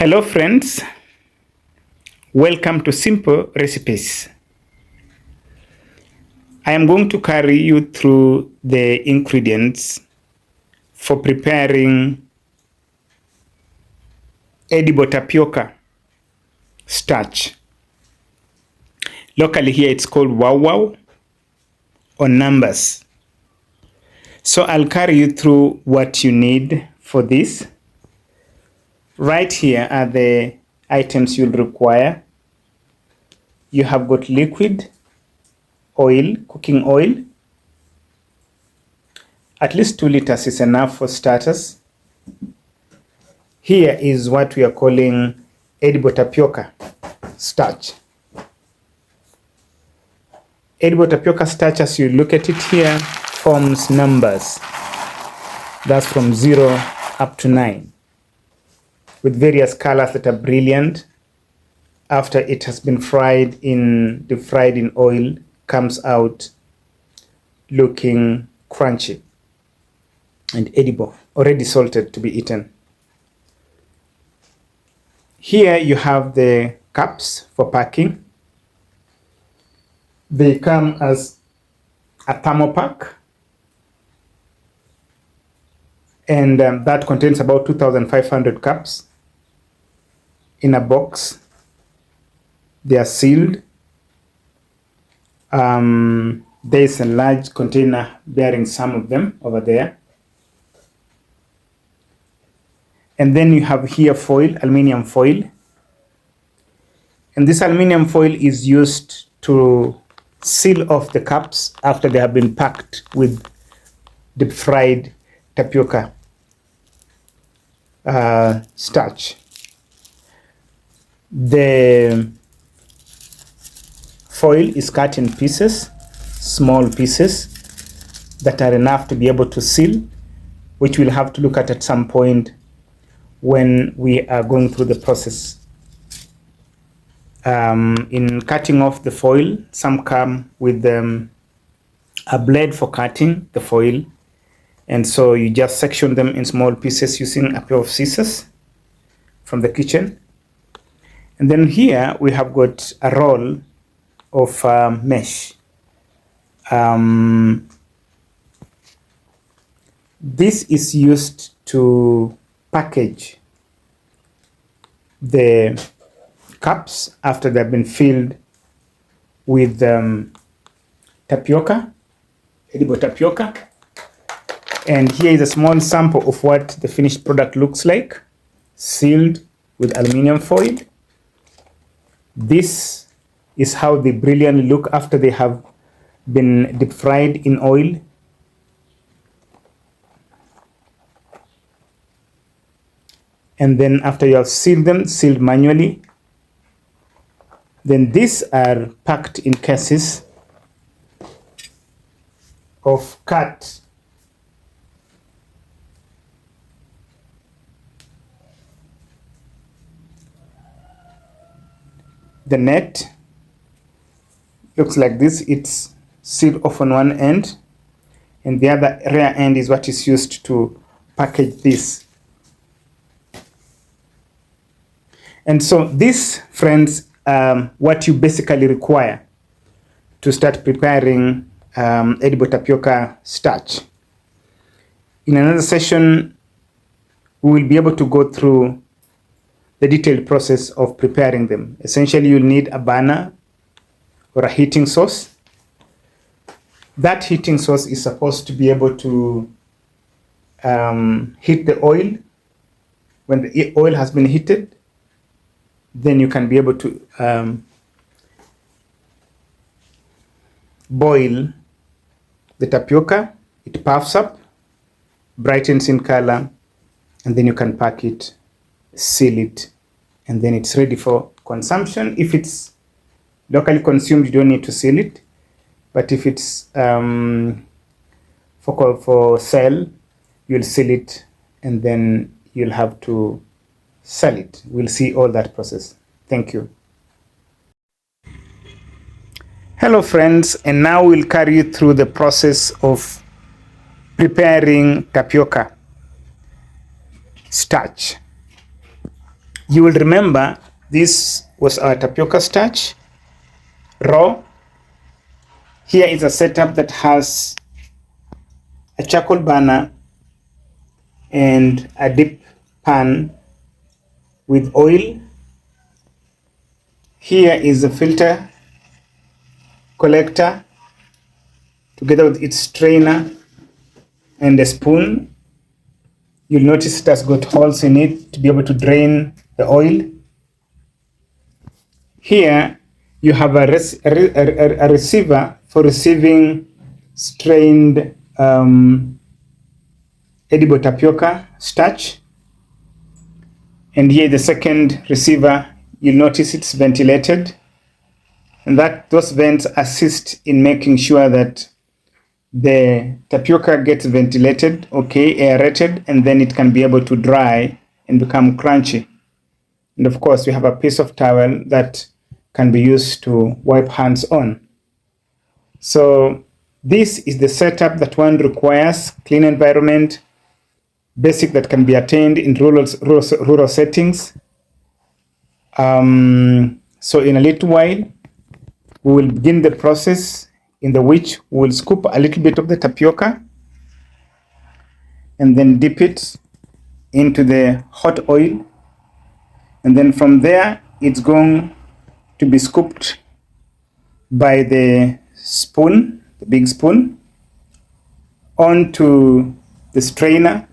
Hello friends, welcome to Simple Recipes. I am going to carry you through the ingredients for preparing edible tapioca starch. Locally here it's called wow wow or numbers. So I'll carry you through what you need for this. Right here are the items you'll require. You have got liquid oil, cooking oil. At least 2 liters is enough for starters. Here is what we are calling edible tapioca starch. Edible tapioca starch, as you look at it here, forms numbers. That's from 0 up to 9, with various colors that are brilliant. After it has been deep fried in oil, comes out looking crunchy and edible, already salted to be eaten. Here you have the cups for packing. They come as a thermopack, and that contains about 2,500 cups in a box. They are sealed. There is a large container bearing some of them over there. And then you have here foil, aluminium foil. And this aluminium foil is used to seal off the cups after they have been packed with deep fried tapioca starch. The foil is cut in pieces, small pieces that are enough to be able to seal, which we'll have to look at some point when we are going through the process. In cutting off the foil, some come with a blade for cutting the foil, and so you just section them in small pieces using a pair of scissors from the kitchen. And then here we have got a roll of mesh. This is used to package the cups after they've been filled with tapioca, edible tapioca. And here is a small sample of what the finished product looks like, sealed with aluminium foil. This is how they brilliantly look after they have been deep fried in oil. And then after you have sealed them, sealed manually, then these are packed in cases of cut the net looks like this. It's sealed off on one end, and the other rear end is what is used to package this. And so this, friends, what you basically require to start preparing edible tapioca starch. In another session, we will be able to go through the detailed process of preparing them. Essentially, you'll need a burner or a heating source. That heating source is supposed to be able to heat the oil. When the oil has been heated, then you can be able to boil the tapioca. It puffs up, brightens in color, and then you can pack it, seal it, and then it's ready for consumption. If it's locally consumed, you don't need to seal it. But if it's for sale, you'll seal it, and then you'll have to sell it. We'll see all that process. Thank you. Hello friends, and now we'll carry you through the process of preparing tapioca starch. You will remember this was our tapioca starch, raw. Here is a setup that has a charcoal burner and a deep pan with oil. Here is a filter collector together with its strainer and a spoon. You'll notice it has got holes in it to be able to drain the oil. Here you have a receiver for receiving strained edible tapioca starch. And here the second receiver, you'll notice it's ventilated. And those vents assist in making sure that the tapioca gets ventilated, aerated, and then it can be able to dry and become crunchy. And of course, we have a piece of towel that can be used to wipe hands on. So this is the setup that one requires: clean environment, basic that can be attained in rural settings. So in a little while, we will begin the process in which we will scoop a little bit of the tapioca and then dip it into the hot oil. And then from there, it's going to be scooped by the spoon, the big spoon, onto the strainer,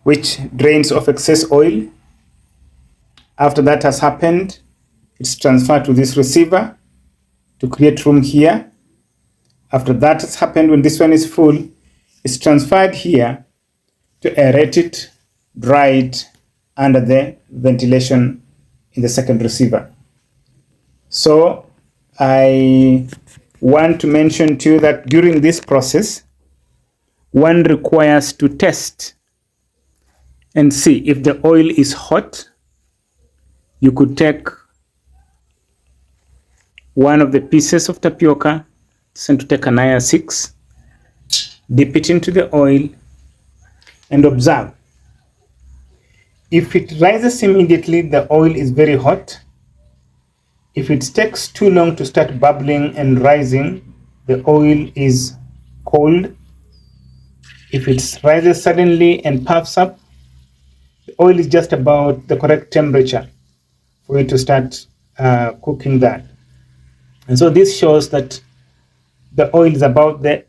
which drains off excess oil. After that has happened, it's transferred to this receiver to create room here. After that has happened, when this one is full, it's transferred here to aerate it, dry it under the ventilation in the second receiver. So I want to mention to you that during this process, one requires to test and see if the oil is hot. You could take one of the pieces of tapioca, send to take an IR6, dip it into the oil, and observe. If it rises immediately, the oil is very hot. If it takes too long to start bubbling and rising, the oil is cold. If it rises suddenly and puffs up, the oil is just about the correct temperature for you to start cooking that. And so this shows that the oil is about the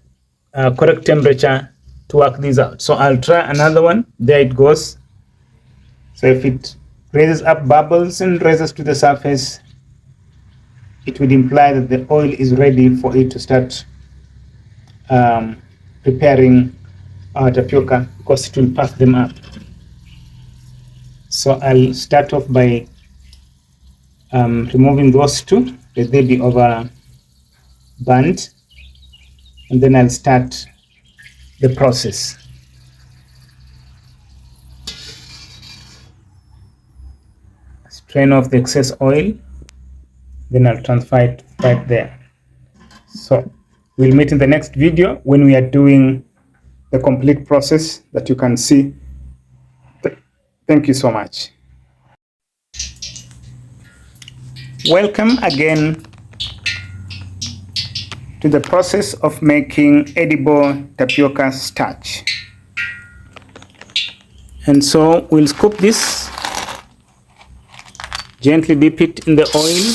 correct temperature to work this out. So I'll try another one. There it goes. So if it raises up, bubbles and rises to the surface, it would imply that the oil is ready for it to start preparing our tapioca, because it will puff them up. So I'll start off by removing those two, let they be over burnt, and then I'll start the process. Strain off the excess oil, then I'll transfer it right there. So we'll meet in the next video when we are doing the complete process that you can see. Thank you so much. Welcome again to the process of making edible tapioca starch. And so we'll scoop this, gently dip it in the oil,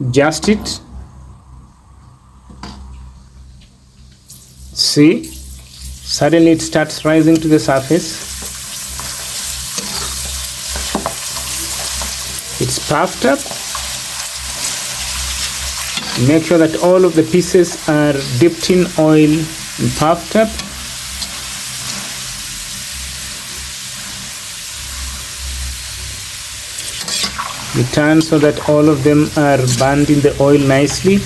adjust it. See, suddenly it starts rising to the surface. It's puffed up. Make sure that all of the pieces are dipped in oil and puffed up. You turn so that all of them are burned in the oil nicely.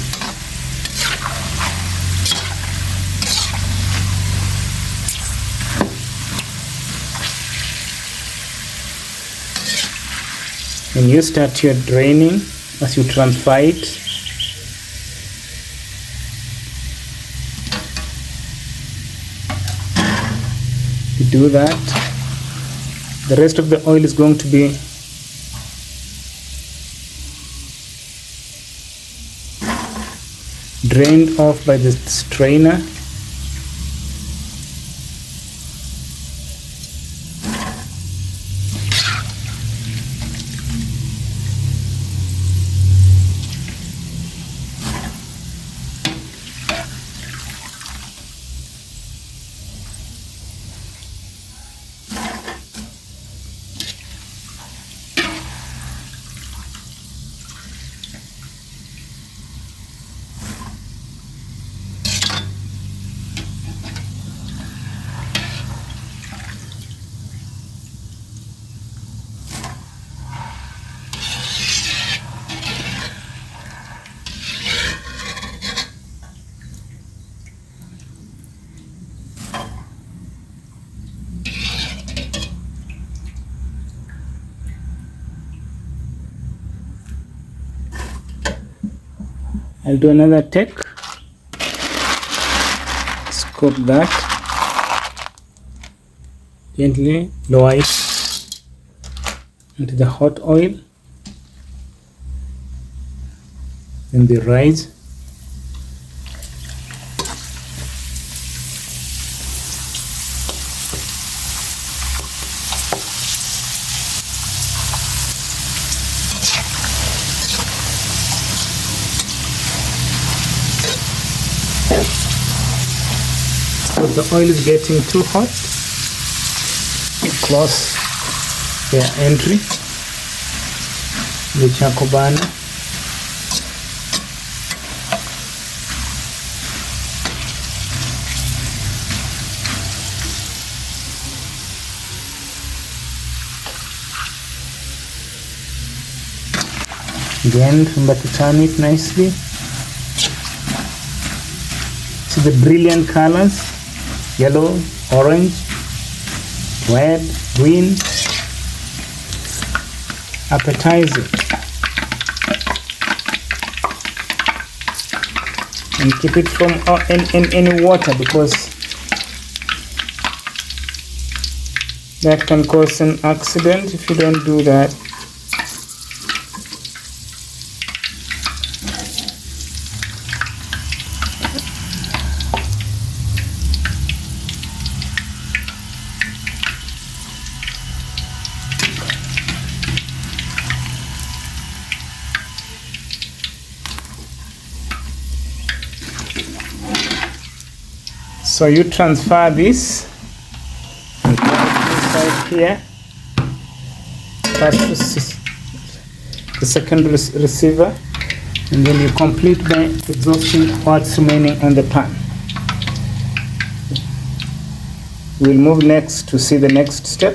And you start your draining as you transfer it. You do that. The rest of the oil is going to be drained off by the strainer. I'll do another take. Scoop that. Gently lower it into the hot oil. Then the rice. If the oil is getting too hot, close the entry, the charcoal burner. Again, remember to turn it nicely. See the brilliant colors: yellow, orange, red, green. Appetizing. And keep it from in any water, because that can cause an accident if you don't do that. So you transfer this and put it inside here. First the second receiver, and then you complete by exhausting what's remaining on the pan. We'll move next to see the next step.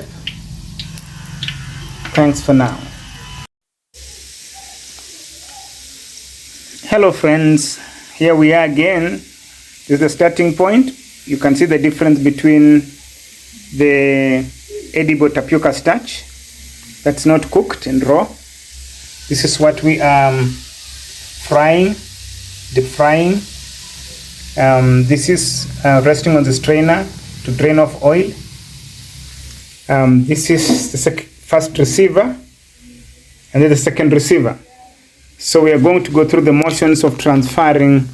Thanks for now. Hello friends, here we are again. This is the starting point. You can see the difference between the edible tapioca starch that's not cooked and raw. This is what we are frying, deep frying. This is resting on the strainer to drain off oil. This is the first receiver, and then the second receiver. So we are going to go through the motions of transferring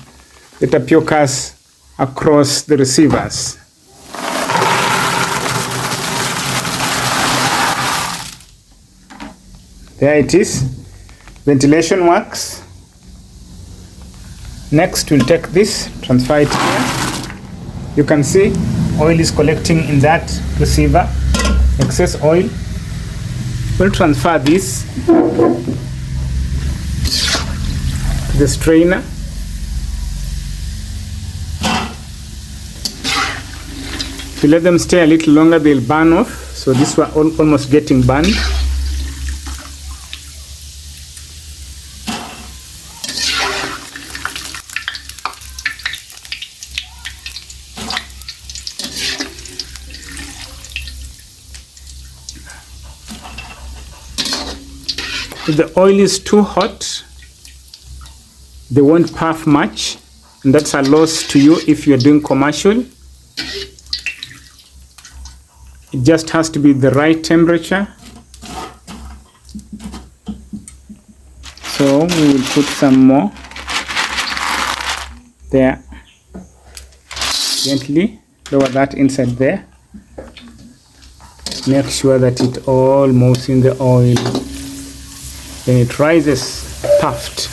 the tapiocas across the receivers. There it is. Ventilation works. Next we'll take this, transfer it here. You can see oil is collecting in that receiver, excess oil. We'll transfer this to the strainer. If you let them stay a little longer, they'll burn off. So this one almost getting burned. If the oil is too hot, they won't puff much, and that's a loss to you if you're doing commercial. It just has to be the right temperature. So we will put some more there. Gently lower that inside there. Make sure that it all moves in the oil. Then it rises puffed.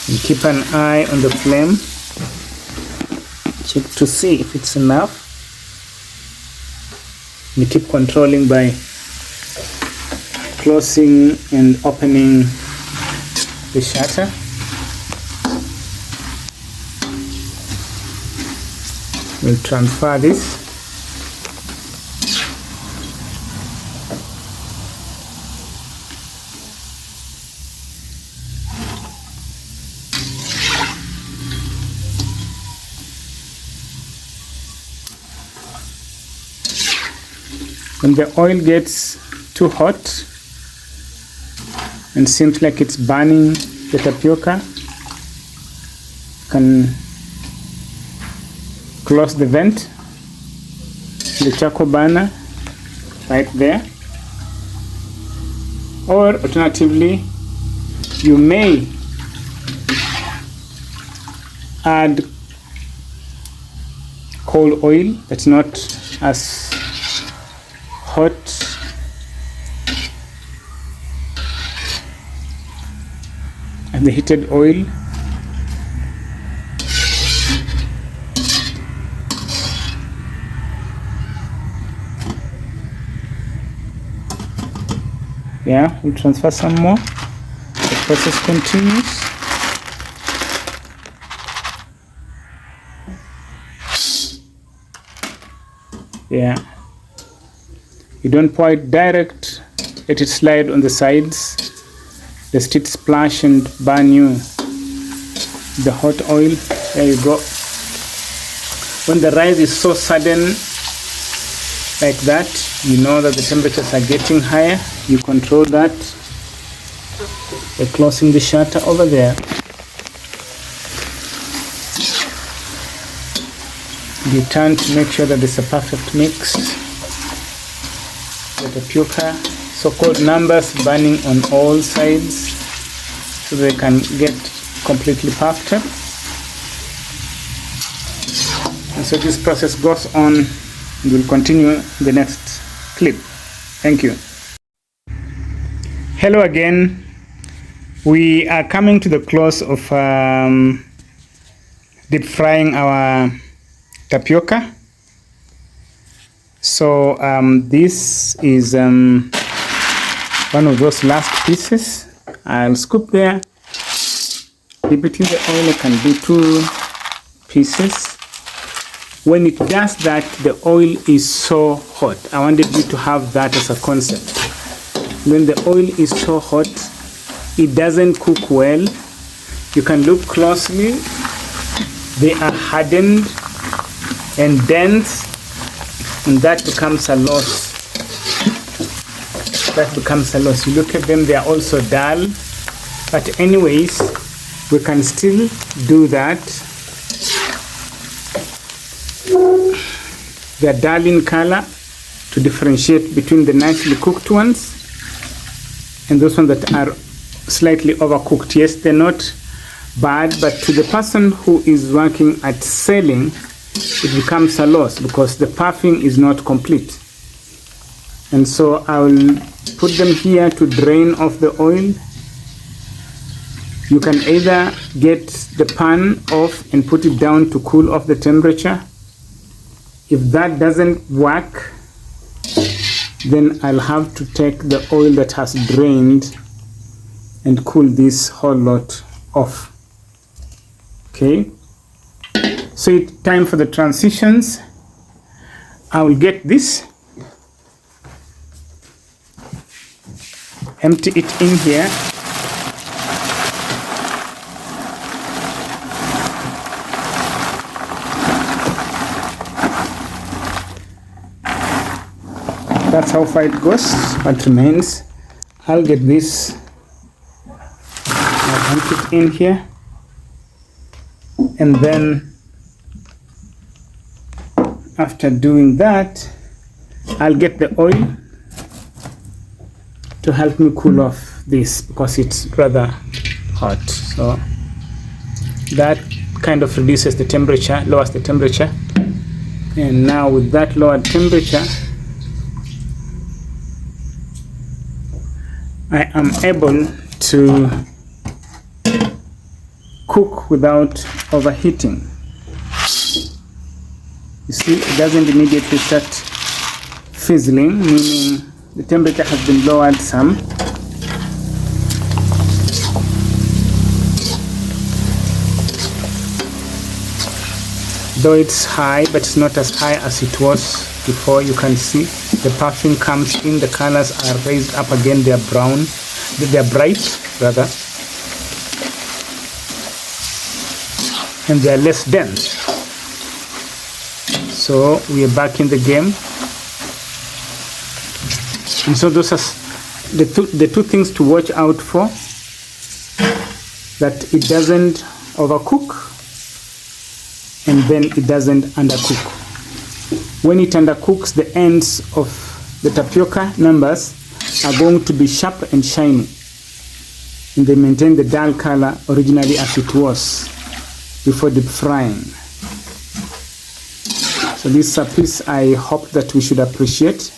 And keep an eye on the flame. Check to see if it's enough. You keep controlling by closing and opening the shutter. We'll transfer this. When the oil gets too hot and seems like it's burning the tapioca, you can close the vent, the charcoal burner right there. Or alternatively, you may add coal oil that's not as hot. And the heated oil. Yeah, we'll transfer some more. The process continues. Yeah. You don't pour it direct, let it slide on the sides, lest it splash and burn you. The hot oil, there you go. When the rise is so sudden like that, you know that the temperatures are getting higher. You control that by closing the shutter over there. You turn to make sure that there's a perfect mix. The tapioca, so-called numbers burning on all sides so they can get completely puffed up. And so this process goes on and we'll continue in the next clip. Thank you. Hello again. We are coming to the close of deep frying our tapioca. So this is one of those last pieces. I'll scoop there, dip it in the oil. I can do 2 pieces. When it does that, the oil is so hot. I wanted you to have that as a concept. When the oil is so hot, it doesn't cook well. You can look closely. They are hardened and dense. And that becomes a loss. That becomes a loss. You look at them, they are also dull. But anyways, we can still do that. They are dull in color to differentiate between the nicely cooked ones and those ones that are slightly overcooked. Yes, they're not bad, but to the person who is working at selling, it becomes a loss because the puffing is not complete. And so I will put them here to drain off the oil. You can either get the pan off and put it down to cool off the temperature. If that doesn't work, then I'll have to take the oil that has drained and cool this whole lot off. Okay. So it's time for the transitions. I will get this, empty it in here. That's how far it goes. What remains, I'll get this, I'll dunk it in here, and then after doing that, I'll get the oil to help me cool off this because it's rather hot. So that kind of reduces the temperature, lowers the temperature. And now with that lowered temperature, I am able to cook without overheating. You see, it doesn't immediately start fizzling, meaning the temperature has been lowered some. Though it's high, but it's not as high as it was before. You can see the puffing comes in, the colors are raised up again, they are brown, they are bright rather, and they are less dense. So we are back in the game. And so those are the two things to watch out for, that it doesn't overcook and then it doesn't undercook. When it undercooks, the ends of the tapioca numbers are going to be sharp and shiny, and they maintain the dull color originally as it was before deep frying. So this is a piece I hope that we should appreciate.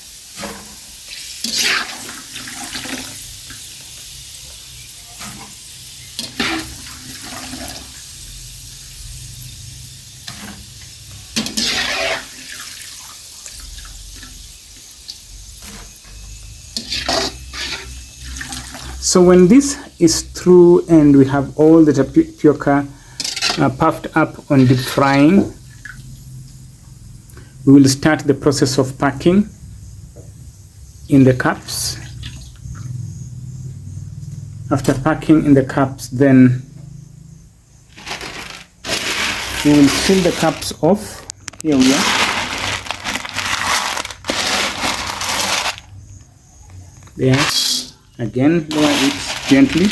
So when this is through and we have all the tapioca puffed up on deep frying, we will start the process of packing in the cups. After packing in the cups, then we will fill the cups off. Here we are. There. Again, lower it gently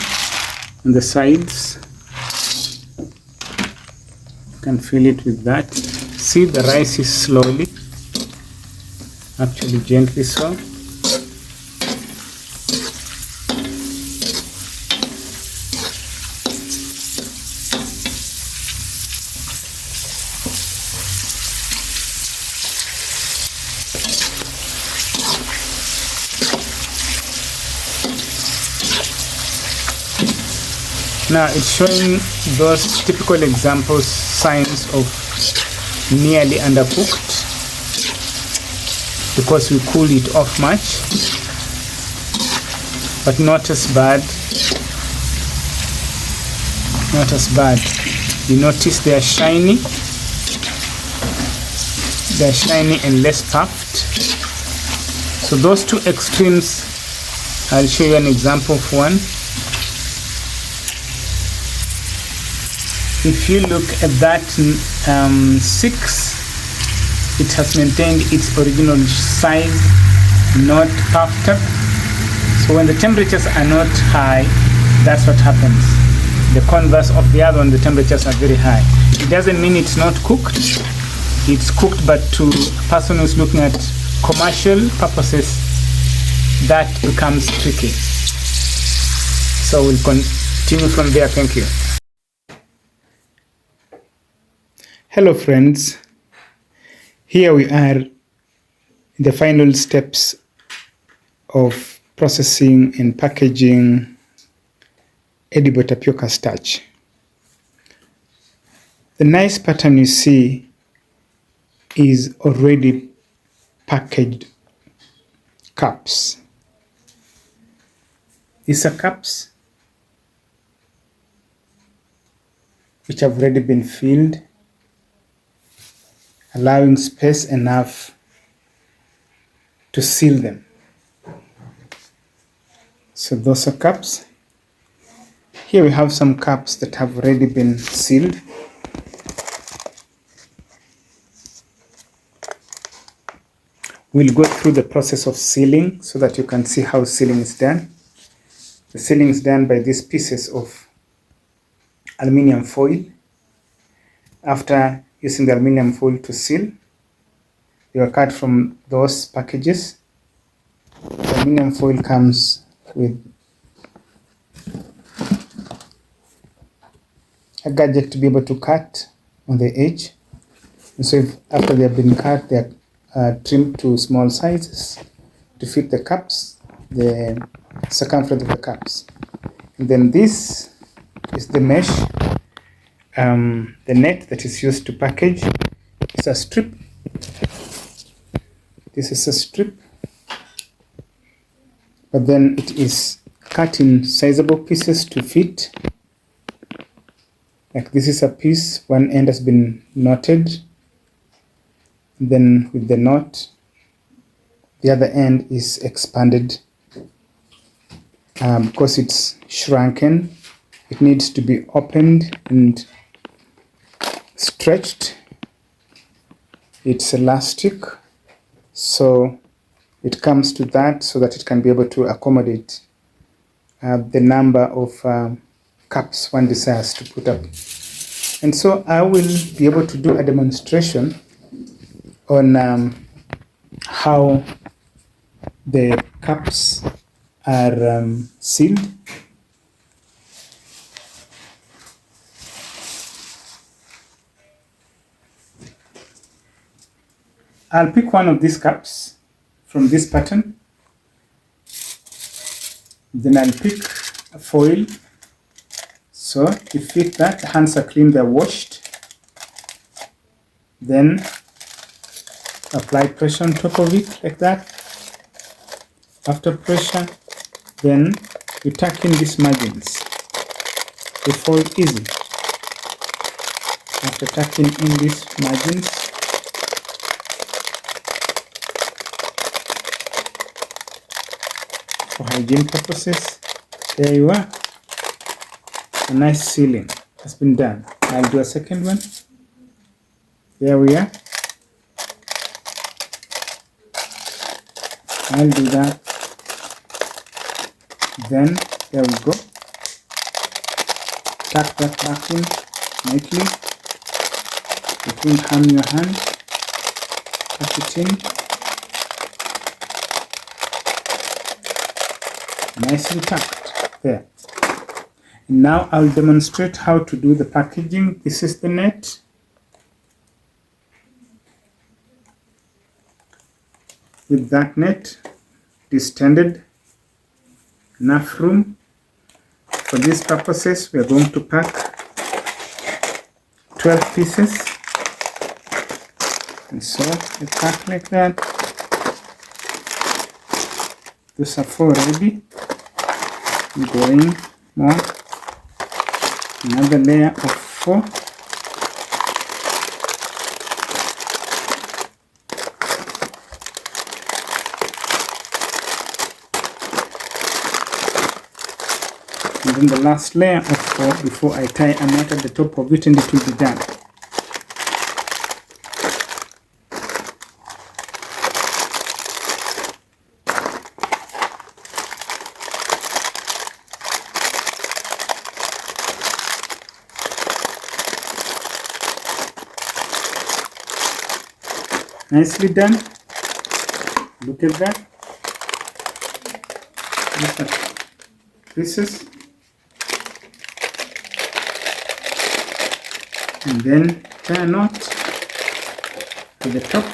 on the sides. You can fill it with that. See, the rice is slowly, actually gently so. Now it's showing those typical examples, signs of nearly undercooked, because we cooled it off much, but not as bad. Not as bad. You notice they are shiny. They are shiny and less puffed. So those two extremes, I'll show you an example of one. If you look at that 6, it has maintained its original size, not puffed up. So when the temperatures are not high, that's what happens. The converse of the other one, the temperatures are very high. It doesn't mean it's not cooked. It's cooked, but to a person who's looking at commercial purposes, that becomes tricky. So we'll continue from there. Thank you. Hello friends, here we are in the final steps of processing and packaging edible tapioca starch. The nice pattern you see is already packaged cups. These are cups which have already been filled, allowing space enough to seal them. So those are cups. Here we have some cups that have already been sealed. We'll go through the process of sealing so that you can see how sealing is done. The sealing is done by these pieces of aluminium foil. After using the aluminium foil to seal, they were cut from those packages. The aluminium foil comes with a gadget to be able to cut on the edge. And so after they have been cut, they are trimmed to small sizes to fit the cups, the circumference of the cups. And then this is the mesh, the net that is used to package. It's a strip. This is a strip, but then it is cut in sizable pieces to fit. Like this is a piece, one end has been knotted. Then with the knot, the other end is expanded. Because it's shrunken, it needs to be opened and stretched. It's elastic, so it comes to that so that it can be able to accommodate the number of cups one desires to put up. And so I will be able to do a demonstration on how the cups are sealed. I'll pick one of these cups from this pattern. Then I'll pick a foil. So to fit that, the hands are clean, they're washed. Then apply pressure on top of it like that. After pressure, then you tuck in these margins. They fall easy. After tucking in these margins, for hygiene purposes, there you are. A nice sealing has been done. I'll do a second one. There we are. I'll do that. Then there we go. Tuck that back in neatly. Between harm your hand. Tuck it in. Nicely tucked. There. And now I'll demonstrate how to do the packaging. This is the net. With that net, distended, enough room. For these purposes, we are going to pack 12 pieces. And so we pack like that. Those are 4 ready. Going more. Another layer of 4. And then the last layer of 4 before I tie a knot at the top of it, and it will be done. Nicely done. Look at that. Look at pieces. And then tie a knot to the top.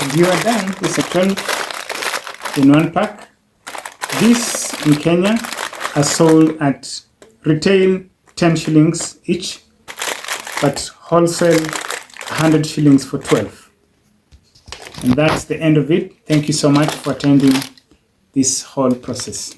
And you are done with a 12 in 1 pack. These in Kenya are sold at retail 10 shillings each, but wholesale 100 shillings for 12. And that's the end of it. Thank you so much for attending this whole process.